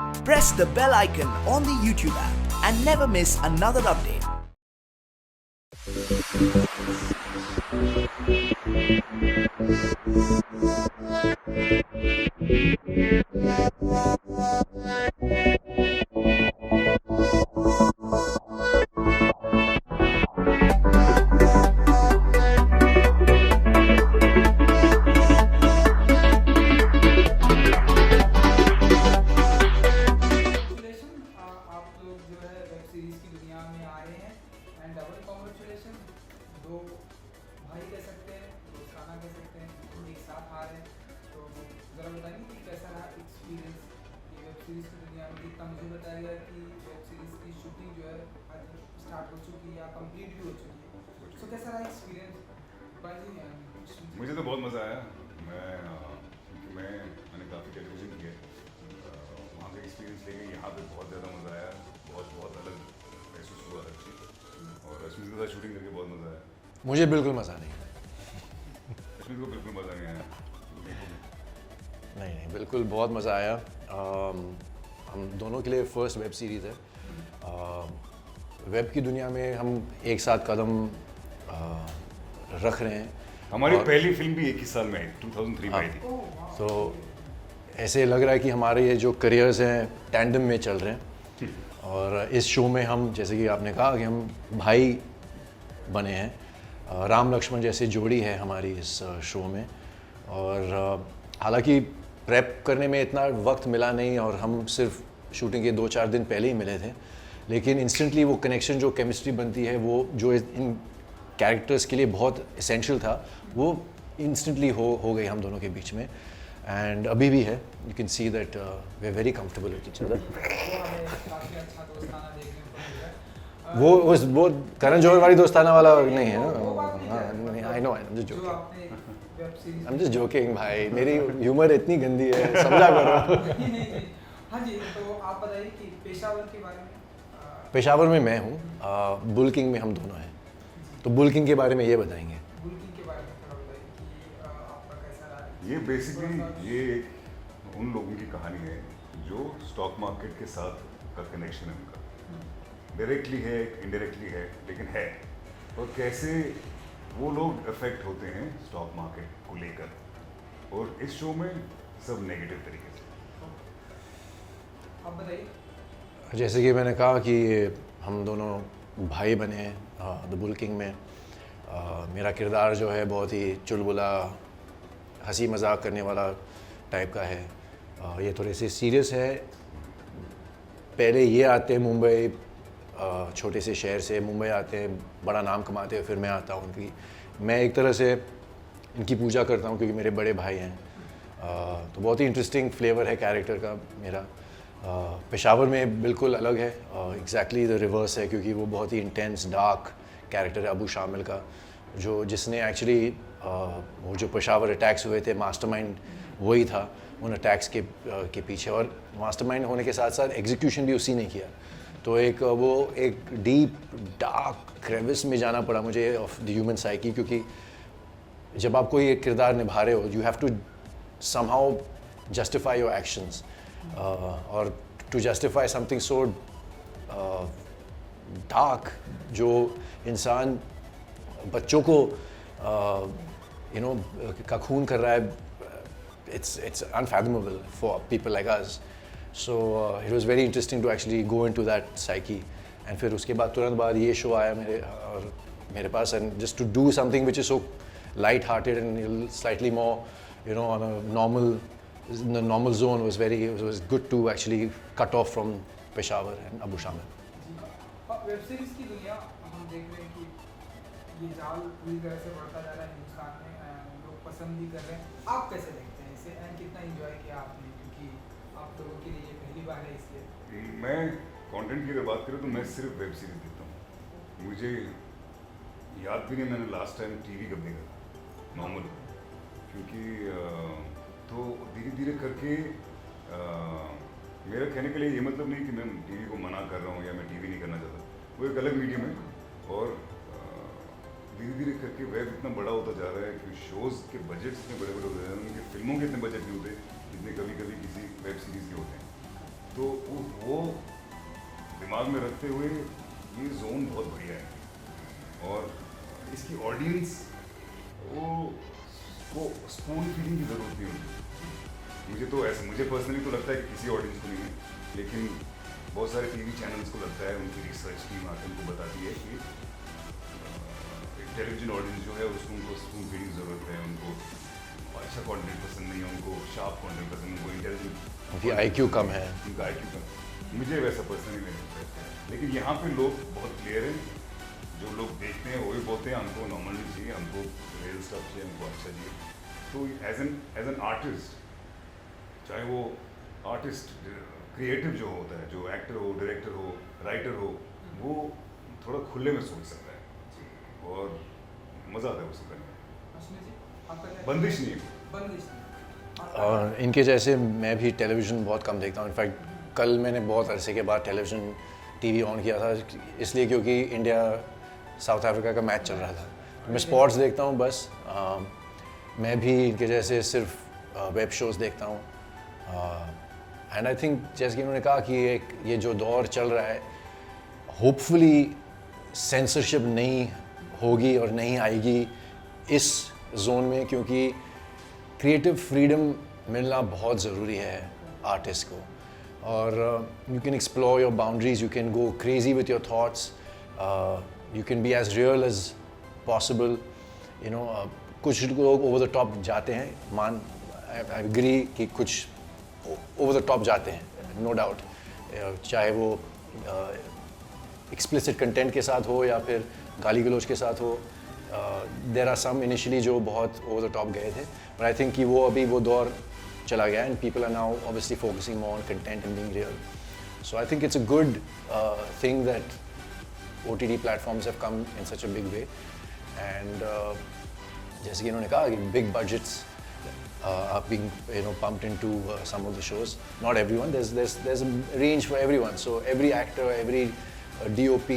Press the bell icon on the YouTube app and never miss another update. आप लोग जो है web series की दुनिया में आ रहे हैं एंड डबल कॉन्ग्रेचुलेशन। दो भाई कह सकते हैं, दोस्ताना कह सकते हैं, एक साथ आ रहे हैं। तो ज़रा बताइए कि कैसा रहा एक्सपीरियंस ये वेब सीरीज़ की दुनिया में। जितना मुझे बताया गया कि वेब सीरीज़ की शूटिंग जो है आज स्टार्ट हो चुकी है या कंप्लीट भी हो चुकी है। तो कैसा रहा एक्सपीरियंस? मुझे तो बहुत मज़ा आया। मैंने काफ़ी टेलीविज़न किया, वहाँ का एक्सपीरियंस लेके यहाँ पे बहुत ज़्यादा मज़ा आया। बहुत अलग महसूस हुआ हर चीज़, और रश्मि के साथ शूटिंग करके बहुत मज़ा आया। मुझे बिल्कुल मज़ा नहीं। रश्मि को बिल्कुल मज़ा नहीं आया। नहीं, बिल्कुल बहुत मज़ा आया। हम दोनों के लिए फर्स्ट वेब सीरीज़ है। वेब की दुनिया में हम एक साथ कदम रख रहे हैं। हमारी पहली फिल्म भी एक ही साल में आई, 2003 में आई थी। तो ऐसे लग रहा है कि हमारे ये जो करियर्स हैं टैंडम में चल रहे हैं। और इस शो में हम, जैसे कि आपने कहा, कि हम भाई बने हैं। राम लक्ष्मण जैसी जोड़ी है हमारी इस शो में। और हालांकि प्रेप करने में इतना वक्त मिला नहीं, और हम सिर्फ शूटिंग के 2-4 दिन पहले ही मिले थे, लेकिन इंस्टेंटली वो कनेक्शन, जो केमिस्ट्री बनती है, वो जो इन कैरेक्टर्स के लिए बहुत एसेंशियल था, वो इंस्टेंटली हो गई हम दोनों के बीच में। एंड अभी भी है। You can see that we are very comfortable with each other. वो करण जौहर वाली दोस्ताना वाला नहीं है ना? I know, I am just joking भाई। मेरी ह्यूमर इतनी गंदी है, समझा करो। हाँ जी, तो आप बताइए कि पेशावर के बारे में। पेशावर में मैं हूँ, बुल किंग में हम दोनों हैं। तो बुल किंग के बारे में ये बताएंगे। बुल किंग के बारे में थोड़ा बताइए कि आपका कैसा रहा। ये बेसिकली ये उन लोगों की कहानी है जो स्टॉक मार्केट के साथ का कनेक्शन है उनका। डायरेक्टली है, इनडायरेक्टली है, लेकिन है। और कैसे वो लोग अफेक्ट होते हैं स्टॉक मार्केट को लेकर, और इस शो में सब नेगेटिव तरीके से। आप बताइए। जैसे कि मैंने कहा कि हम दोनों भाई बने हैं द बुल किंग में। मेरा किरदार जो है बहुत ही चुलबुला, हंसी मजाक करने वाला टाइप का है। ये थोड़े से सीरियस है। पहले ये आते हैं मुंबई, छोटे से शहर से मुंबई आते हैं, बड़ा नाम कमाते हैं, फिर मैं आता हूँ उनकी। मैं एक तरह से इनकी पूजा करता हूँ क्योंकि मेरे बड़े भाई हैं। तो बहुत ही इंटरेस्टिंग फ्लेवर है कैरेक्टर का मेरा। पेशावर में बिल्कुल अलग है, एग्जैक्टली द रिवर्स है, क्योंकि वो बहुत ही इंटेंस डार्क कैरेक्टर है अबू शामिल का, जिसने एक्चुअली वो जो पेशावर अटैक्स हुए थे, मास्टरमाइंड वही था उन अटैक्स के पीछे। और मास्टरमाइंड होने के साथ साथ एग्जीक्यूशन भी उसी ने किया। तो एक डीप डार्क क्रेविस में जाना पड़ा मुझे ऑफ द ह्यूमन साइकी, क्योंकि जब आप कोई एक किरदार निभा रहे हो, you have to somehow justify your actions, और to justify something so dark, जो इंसान बच्चों को का खून कर रहा है। it's unfathomable for people like us. So it was very interesting to actually go into that psyche. And फिर उसके बाद तुरंत बाद ये शो आया मेरे पास, and just to do something which is so light-hearted and slightly more, on a normal zone was good to actually cut off from Peshawar and Abu Shamil. Web series की दुनिया हम देख रहे हैं कि ये जाल पूरी तरह से बढ़ता जा रहा है हिंदुस्तान में, लोग पसंद भी कर रहे हैं। आप कैसे देखते हैं इसे एंड कितना एंजॉय किया आपने, क्योंकि आप लोगों के लिए ये पहली बार है इसलिए। मैं कंटेंट की अगर बात करूँ तो मैं सिर्फ वेब सीरीज देखता हूँ। मुझे याद भी नहीं मैंने लास्ट टाइम टीवी कब देखा था नॉर्मल, क्योंकि तो धीरे धीरे करके मेरा कहने के लिए ये मतलब नहीं कि मैं टीवी को मना कर रहा हूँ या मैं टीवी नहीं करना चाहता। वो एक अलग मीडियम है, और धीरे धीरे करके वेब इतना बड़ा होता जा रहा है कि शोज़ के बजट्स इतने बड़े बड़े होते जा रहे हैं, उनके फिल्मों के इतने बजट नहीं होते जितने कभी कभी किसी वेब सीरीज़ के होते हैं। तो वो दिमाग में रखते हुए ये जोन बहुत बढ़िया है और इसकी ऑडियंस वो स्पून फीडिंग की ज़रूरत नहीं होती। मुझे पर्सनली तो लगता है कि किसी ऑडियंस को नहीं है, लेकिन बहुत सारे टीवी चैनल्स को लगता है, उनकी रिसर्च टीम आकर उनको बताती है कि टेलीविजन ऑडियंस जो है उसको उनको स्पून फीडिंग की ज़रूरत है, उनको अच्छा कंटेंट पसंद नहीं है, उनको शार्प कंटेंट पसंद है, उनको इंटेलिजेंट, उनकी IQ कम है। उनका IQ कम। मुझे वैसा पर्सनली नहीं लगता है, लेकिन यहाँ पे लोग बहुत क्लियर हैं, जो लोग देखते हैं वही बोलते हैं हमको नॉर्मल नहीं चाहिए, हमको रियल स्टफ चाहिए, हमको अच्छा चाहिए। तो एज एन आर्टिस्ट, चाहे वो आर्टिस्ट क्रिएटिव जो होता है, जो एक्टर हो, डायरेक्टर हो, राइटर हो, वो थोड़ा खुले में सोच सकता है और मज़ा आता है उसे करने में। अश्विनी जी, आपका क्या? बंदिश नहीं है। बंदिश नहीं। और इनके जैसे मैं भी टेलीविज़न बहुत कम देखता हूँ। इनफैक्ट कल मैंने बहुत अरसे के बाद टेलीविज़न टीवी ऑन किया था, इसलिए क्योंकि इंडिया साउथ अफ्रीका का मैच चल रहा था। तो मैं स्पोर्ट्स देखता हूँ बस। मैं भी इनके जैसे सिर्फ वेब शोज़ देखता हूँ। एंड आई थिंक जैसे कि उन्होंने कहा कि ये जो दौर चल रहा है, होपफुली सेंसरशिप नहीं होगी और नहीं आएगी इस जोन में, क्योंकि क्रिएटिव फ्रीडम मिलना बहुत ज़रूरी है आर्टिस्ट को। और you can explore your boundaries, you can go crazy with your thoughts, you can be as real as possible. You know, कुछ लोग ओवर द टॉप जाते हैं, आई एग्री कि कुछ ओवर द टॉप जाते हैं, नो डाउट, चाहे वो एक्सप्लिसिट कंटेंट के साथ हो या फिर गाली गलौज के साथ हो। देयर आर सम इनिशियली जो बहुत ओवर द टॉप गए थे, बट आई थिंक कि वो अभी वो दौर चला गया and people are now obviously focusing more on content and being real. So I think it's a good thing that OTT platforms have come in such a big way, and जैसे कि इन्होंने कहा कि big budgets are being pumped into some of the shows. Not everyone. There's a range for everyone. So every actor, every DOP,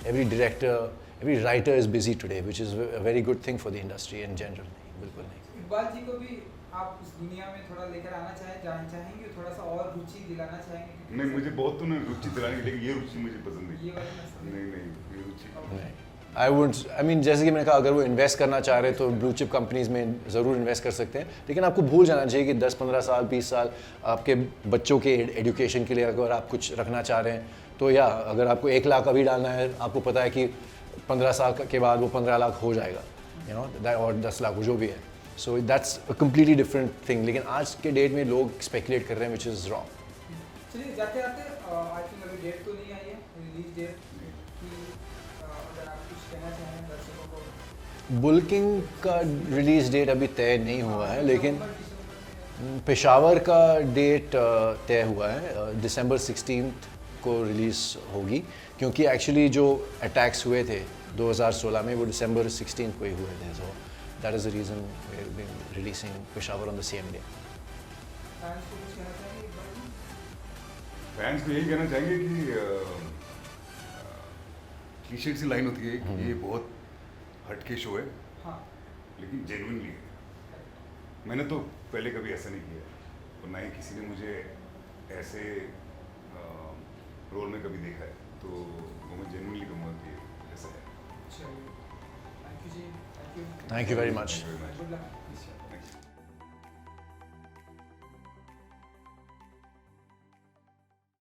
every director, every writer is busy today, which is a very good thing for the industry in general. बिल्कुल नहीं। इकबाल जी को भी आप उस दुनिया में थोड़ा लेकर आना चाहेंगे, थोड़ा सा और रुचि दिलाना चाहेंगे? नहीं, मुझे बहुत तो रुचि दिलाने, लेकिन ये रुचि मुझे पसंद नहीं। ये वाली नस्ल? नहीं, ये रुचि नहीं। आई मीन जैसे कि मैंने कहा, अगर वो इन्वेस्ट करना चाह रहे हैं तो ब्लू चिप कंपनीज में ज़रूर इन्वेस्ट कर सकते हैं, लेकिन आपको भूल जाना चाहिए कि 10-15 साल 20 साल आपके बच्चों के एजुकेशन के लिए अगर आप कुछ रखना चाह रहे हैं तो, या अगर आपको 1 लाख अभी डालना है, आपको पता है कि 15 साल के बाद वो 15 लाख हो जाएगा, और 10 लाख जो भी है। So that's a completely different thing. लेकिन आज के डेट में लोग स्पेकुलेट कर रहे हैं, विच इज़ रॉन्ग। चलिए जाते जाते आई थिंक अभी डेट तो नहीं आई है, रिलीज डेट की, अगर आप कुछ कहना चाहें दर्शकों को। बुल्किंग का रिलीज़ डेट अभी तय नहीं हुआ है, लेकिन पेशावर का डेट तय हुआ है, दिसंबर 16 को रिलीज़ होगी, क्योंकि एक्चुअली जो अटैक्स हुए थे 2016 में वो दिसंबर 16 को ही हुए थे। So that is the reason we are releasing Peshawar on the same day. Fans को कुछ कहना चाहेंगे इकबाल जी? फैंस को यही कहना चाहेंगे कि क्लीशे सी लाइन होती है कि ये बहुत हटके शो है, हाँ, लेकिन जेन्युइनली है। मैंने तो पहले कभी ऐसा नहीं किया और ना ही किसी ने मुझे ऐसे रोल में कभी देखा है, तो वो मैं जेन्युइनली कहूँगा कि ऐसा है। चलिए, thank you ji, thank you, thank you very much. Thank you very much. Good luck.